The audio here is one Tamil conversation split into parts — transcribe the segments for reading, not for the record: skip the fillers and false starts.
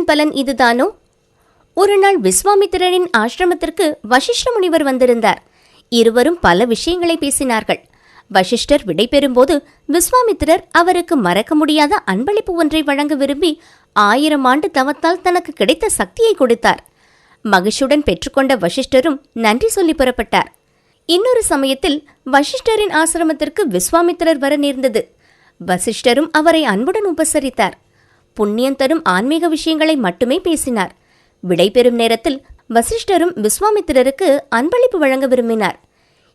தவத்தின் பலன் இதுதானோ? ஒரு நாள் விஸ்வாமித்திரரின் ஆசிரமத்திற்கு வசிஷ்ட முனிவர் வந்திருந்தார். இருவரும் பல விஷயங்களை பேசினார்கள். வசிஷ்டர் விடை பெறும்போது விஸ்வாமித்திரர் அவருக்கு மறக்க முடியாத அன்பளிப்பு ஒன்றை வழங்க விரும்பி 1000 ஆண்டு தவத்தால் தனக்கு கிடைத்த சக்தியை கொடுத்தார். மகிழ்ச்சியுடன் பெற்றுக்கொண்ட வசிஷ்டரும் நன்றி சொல்லி புறப்பட்டார். இன்னொரு சமயத்தில் வசிஷ்டரின் ஆசிரமத்திற்கு விஸ்வாமித்திரர் வர நேர்ந்தது. வசிஷ்டரும் அவரை அன்புடன் உபசரித்தார். புண்ணியம் தரும் ஆன்மீக விஷயங்களை மட்டுமே பேசினார். விடைபெறும் நேரத்தில் வசிஷ்டரும் விஸ்வாமித்திரருக்கு அன்பளிப்பு வழங்க விரும்பினார்.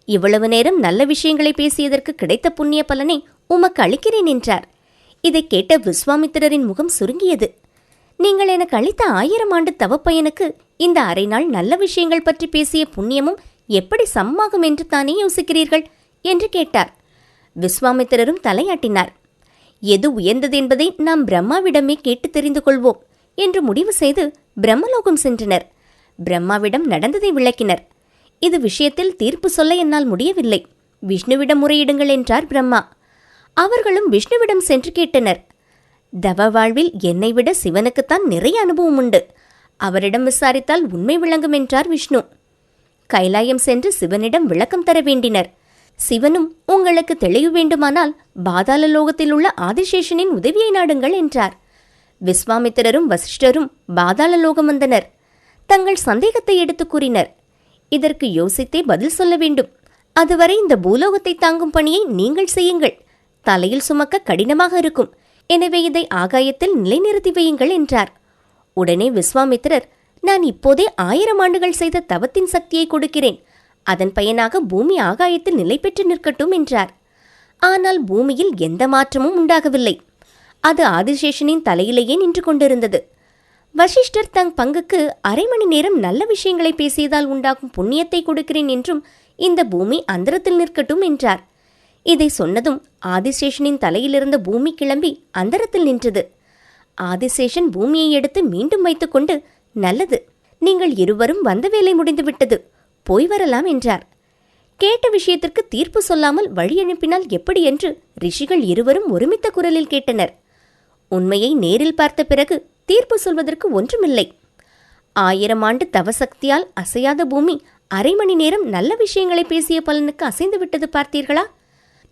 இவ்வளவு நேரம் நல்ல விஷயங்களை பேசியதற்கு கிடைத்த புண்ணிய பலனை உமக்கு அளிக்கிறேன் என்றார். இதை கேட்ட விஸ்வாமித்திரரின் முகம் சுருங்கியது. நீங்கள் எனக்கு அளித்த 1000 ஆண்டு தவப்பயனுக்கு இந்த அரை நாள் நல்ல விஷயங்கள் பற்றி பேசிய புண்ணியமும் எப்படி சமமாகும் என்று தானே யோசிக்கிறீர்கள் என்று கேட்டார். விஸ்வாமித்திரரும் தலையாட்டினார். எது உயர்ந்தது என்பதை நாம் பிரம்மாவிடமே கேட்டு தெரிந்து கொள்வோம் என்று முடிவு செய்து பிரம்மலோகம் சென்றனர். பிரம்மாவிடம் நடந்ததை விளக்கினர். இது விஷயத்தில் தீர்ப்பு சொல்ல என்னால் முடியவில்லை, விஷ்ணுவிடம் முறையிடுங்கள் என்றார் பிரம்மா. அவர்களும் விஷ்ணுவிடம் சென்று கேட்டனர். தவ வாழ்வில் என்னை விட சிவனுக்குத்தான் நிறைய அனுபவம் உண்டு, அவரிடம் விசாரித்தால் உண்மை விளங்கும் என்றார் விஷ்ணு. கைலாயம் சென்று சிவனிடம் விளக்கம் தர வேண்டினர். சிவனும் உங்களுக்கு தெளிவு வேண்டுமானால் பாதாள லோகத்தில் உள்ள ஆதிசேஷனின் உதவியை நாடுங்கள் என்றார். விஸ்வாமித்திரரும் வசிஷ்டரும் பாதாள லோகம் வந்தனர். தங்கள் சந்தேகத்தை எடுத்து கூறினர். இதற்கு யோசித்தே பதில் சொல்ல வேண்டும். அதுவரை இந்த பூலோகத்தை தாங்கும் பணியை நீங்கள் செய்யுங்கள். தலையில் சுமக்க கடினமாக இருக்கும், எனவே இதை ஆகாயத்தில் நிலைநிறுத்தி வையுங்கள் என்றார். உடனே விஸ்வாமித்திரர், நான் இப்போதே 1000 ஆண்டுகள் செய்த தவத்தின் சக்தியை கொடுக்கிறேன், அதன் பயனாக பூமி ஆகாயத்தில் நிலை பெற்று நிற்கட்டும் என்றார். ஆனால் பூமியில் எந்த மாற்றமும் உண்டாகவில்லை. அது ஆதிசேஷனின் தலையிலேயே நின்று கொண்டிருந்தது. வசிஷ்டர் தங் பங்குக்கு 1/2 மணி நேரம் நல்ல விஷயங்களை பேசியதால் உண்டாகும் புண்ணியத்தை கொடுக்கிறேன் என்றும் இந்த பூமி அந்தரத்தில் நிற்கட்டும் என்றார். இதை சொன்னதும் ஆதிசேஷனின் தலையிலிருந்த பூமி கிளம்பி அந்தரத்தில் நின்றது. ஆதிசேஷன் பூமியை எடுத்து மீண்டும் வைத்துக்கொண்டு, நல்லது, நீங்கள் இருவரும் வந்த வேலை முடிந்துவிட்டது, போய் வரலாம் என்றார். கேட்ட விஷயத்திற்கு தீர்ப்பு சொல்லாமல் வழி அனுப்பினால் எப்படி என்று ரிஷிகள் இருவரும் ஒருமித்த குரலில் கேட்டனர். உண்மையை நேரில் பார்த்த பிறகு தீர்ப்பு சொல்வதற்கு ஒன்றுமில்லை. 1000 ஆண்டு தவசக்தியால் அசையாத பூமி 1/2 மணி நேரம் நல்ல விஷயங்களை பேசிய பலனுக்கு அசைந்து விட்டது பார்த்தீர்களா?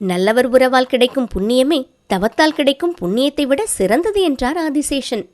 நல்லவர் உறவால் கிடைக்கும் புண்ணியமே தவத்தால் கிடைக்கும் புண்ணியத்தை விட சிறந்தது என்றார் ஆதிசேஷன்.